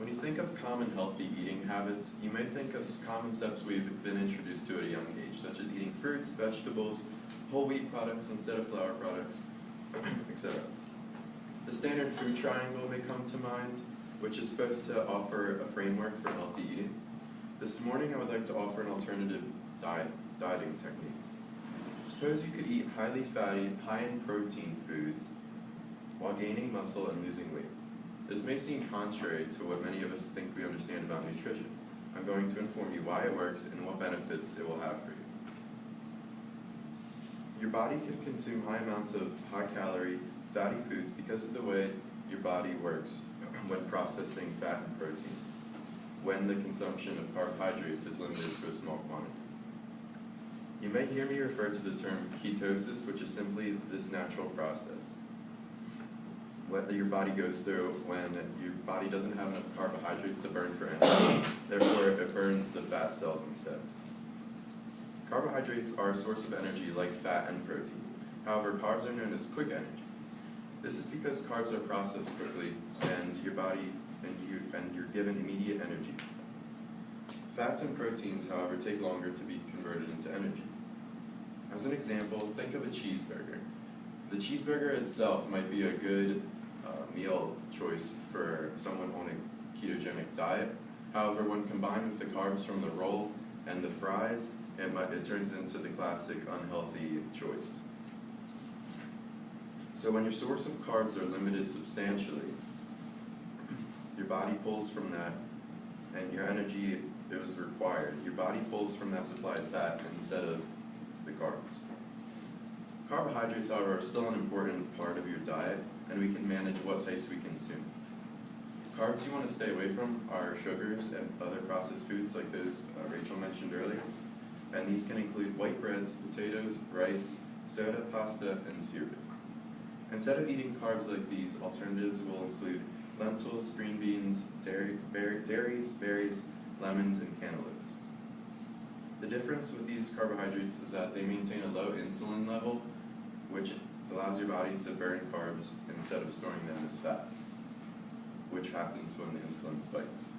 When you think of common healthy eating habits, you may think of common steps we've been introduced to at a young age, such as eating fruits, vegetables, whole wheat products instead of flour products, etc. The standard food triangle may come to mind, which is supposed to offer a framework for healthy eating. This morning I would like to offer an alternative dieting technique. Suppose you could eat highly fatty, high in protein foods while gaining muscle and losing weight. This may seem contrary to what many of us think we understand about nutrition. I'm going to inform you why it works and what benefits it will have for you. Your body can consume high amounts of high-calorie, fatty foods because of the way your body works when processing fat and protein, when the consumption of carbohydrates is limited to a small quantity. You may hear me refer to the term ketosis, which is simply this natural process what your body goes through when your body doesn't have enough carbohydrates to burn for energy. Therefore, it burns the fat cells instead. Carbohydrates are a source of energy like fat and protein. However, carbs are known as quick energy. This is because carbs are processed quickly and your body and you're given immediate energy. Fats and proteins, however, take longer to be converted into energy. As an example, think of a cheeseburger. The cheeseburger itself might be a good meal choice for someone on a ketogenic diet. However, when combined with the carbs from the roll and the fries, it turns into the classic unhealthy choice. So when your source of carbs are limited substantially, your body pulls from that and your energy is required. Your body pulls from that supply of fat instead of the carbs. Carbohydrates, however, are still an important part of your diet, and we can manage what types we consume. Carbs you want to stay away from are sugars and other processed foods like those Rachel mentioned earlier, and these can include white breads, potatoes, rice, soda, pasta, and cereal. Instead of eating carbs like these, alternatives will include lentils, green beans, dairies, berries, lemons, and cantaloupes. The difference with these carbohydrates is that they maintain a low insulin level, which allows your body to burn carbs instead of storing them as fat, which happens when the insulin spikes.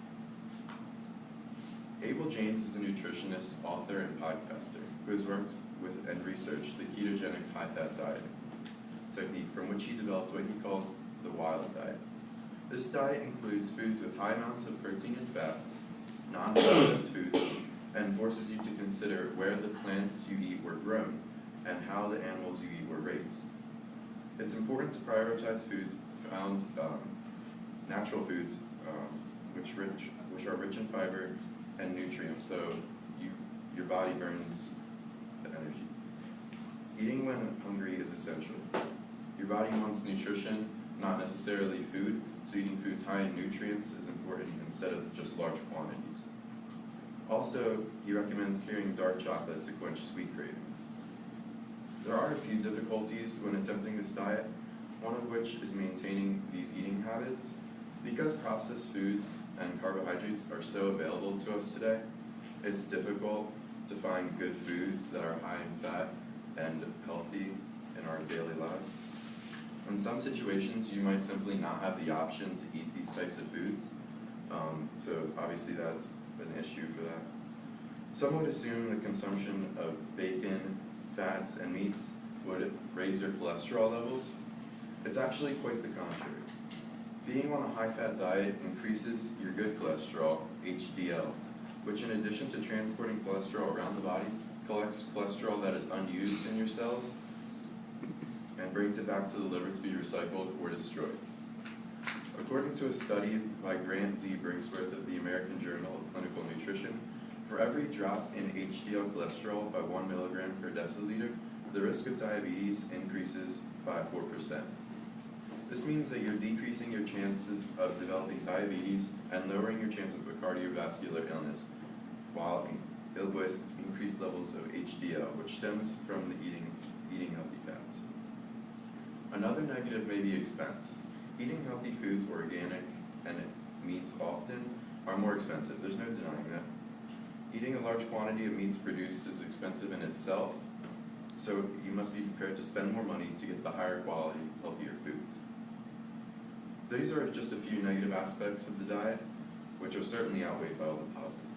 Abel James is a nutritionist, author, and podcaster who has worked with and researched the ketogenic high-fat diet technique, from which he developed what he calls the wild diet. This diet includes foods with high amounts of protein and fat, non-processed foods, and forces you to consider where the plants you eat were grown and how the animals you eat were raised. It's important to prioritize foods found, natural foods, which are rich in fiber and nutrients, so your body burns the energy. Eating when hungry is essential. Your body wants nutrition, not necessarily food, so eating foods high in nutrients is important instead of just large quantities. Also, he recommends carrying dark chocolate to quench sweet cravings. There are a few difficulties when attempting this diet, one of which is maintaining these eating habits. Because processed foods and carbohydrates are so available to us today, it's difficult to find good foods that are high in fat and healthy in our daily lives. In some situations, you might simply not have the option to eat these types of foods, so obviously that's an issue for that. Some would assume the consumption of bacon, fats, and meats would raise your cholesterol levels. It's actually quite the contrary. Being on a high-fat diet increases your good cholesterol, HDL, which in addition to transporting cholesterol around the body, collects cholesterol that is unused in your cells and brings it back to the liver to be recycled or destroyed. According to a study by Grant D. Briggsworth of the American Journal of Clinical Nutrition, for every drop in HDL cholesterol by 1 milligram per deciliter, the risk of diabetes increases by 4%. This means that you're decreasing your chances of developing diabetes and lowering your chance of a cardiovascular illness with increased levels of HDL, which stems from the eating healthy fats. Another negative may be expense. Eating healthy foods, organic, and meats often are more expensive. There's no denying that. Eating a large quantity of meats produced is expensive in itself, so you must be prepared to spend more money to get the higher quality, healthier foods. These are just a few negative aspects of the diet. which are certainly outweighed by all the positives.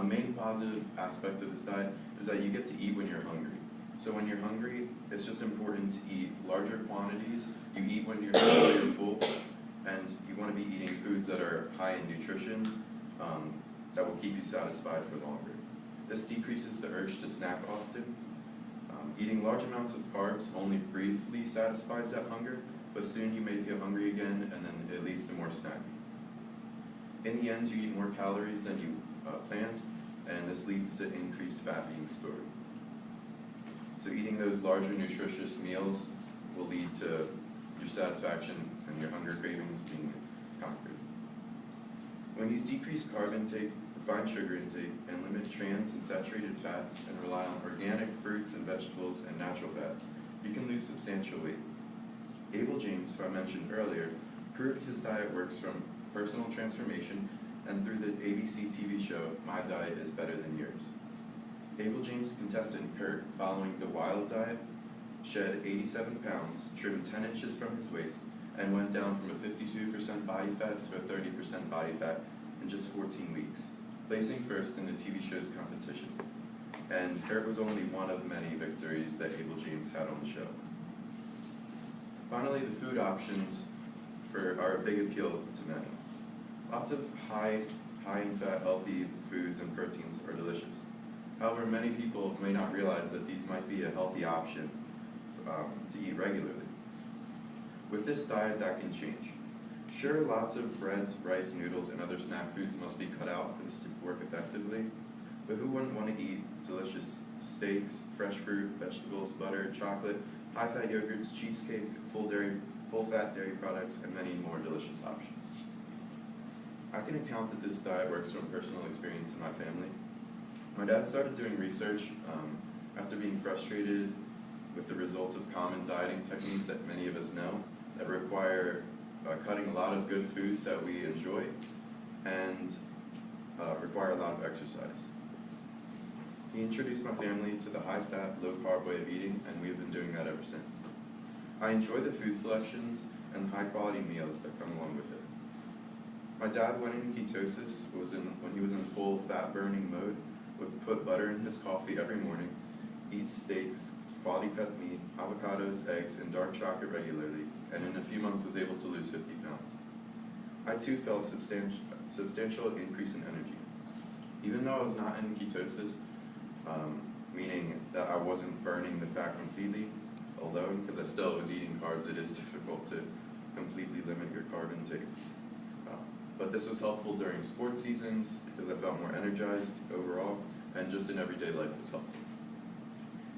Main positive aspect of this diet is that you get to eat when you're hungry. So when you're hungry, it's just important to eat larger quantities. You eat when you're full, and you want to be eating foods that are high in nutrition, that will keep you satisfied for longer. This decreases the urge to snack often. Eating large amounts of carbs only briefly satisfies that hunger, but soon you may feel hungry again, and then it leads to more snacking. In the end, you eat more calories than you planned, and this leads to increased fat being stored. So eating those larger nutritious meals will lead to your satisfaction and your hunger cravings being conquered. When you decrease carb intake, refined sugar intake, and limit trans and saturated fats and rely on organic fruits and vegetables and natural fats, you can lose substantial weight. Abel James, who I mentioned earlier, proved his diet works from personal transformation and through the ABC TV show, My Diet is Better Than Yours. Abel James' contestant Kurt, following the Wild Diet, shed 87 pounds, trimmed 10 inches from his waist, and went down from a 52% body fat to a 30% body fat in just 14 weeks, placing first in the TV show's competition. And Kurt was only one of many victories that Abel James had on the show. Finally, the food options are a big appeal to many. Lots of high in fat, healthy foods and proteins are delicious. However, many people may not realize that these might be a healthy option to eat regularly. With this diet, that can change. Sure, lots of breads, rice, noodles, and other snack foods must be cut out for this to work effectively, but who wouldn't want to eat delicious steaks, fresh fruit, vegetables, butter, chocolate, high-fat yogurts, cheesecake, full-fat dairy products, and many more delicious options? I can account that this diet works from personal experience in my family. My dad started doing research after being frustrated with the results of common dieting techniques that many of us know that require cutting a lot of good foods that we enjoy and require a lot of exercise. He introduced my family to the high-fat, low-carb way of eating, and we've been doing that ever since. I enjoy the food selections and the high-quality meals that come along with it. My dad went in ketosis when he was in full fat-burning mode, would put butter in his coffee every morning, eat steaks, quality cut meat, avocados, eggs, and dark chocolate regularly, and in a few months was able to lose 50 pounds. I too felt a substantial increase in energy. Even though I was not in ketosis, meaning that I wasn't burning the fat completely alone, because I still was eating carbs, it is difficult to completely limit your carb intake. But this was helpful during sports seasons because I felt more energized overall, and just in everyday life was helpful.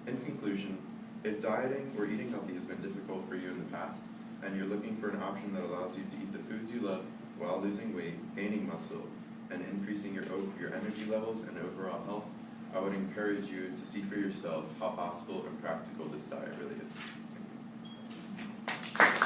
In conclusion, if dieting or eating healthy has been difficult for you in the past, and you're looking for an option that allows you to eat the foods you love while losing weight, gaining muscle, and increasing your energy levels and overall health, I would encourage you to see for yourself how possible and practical this diet really is.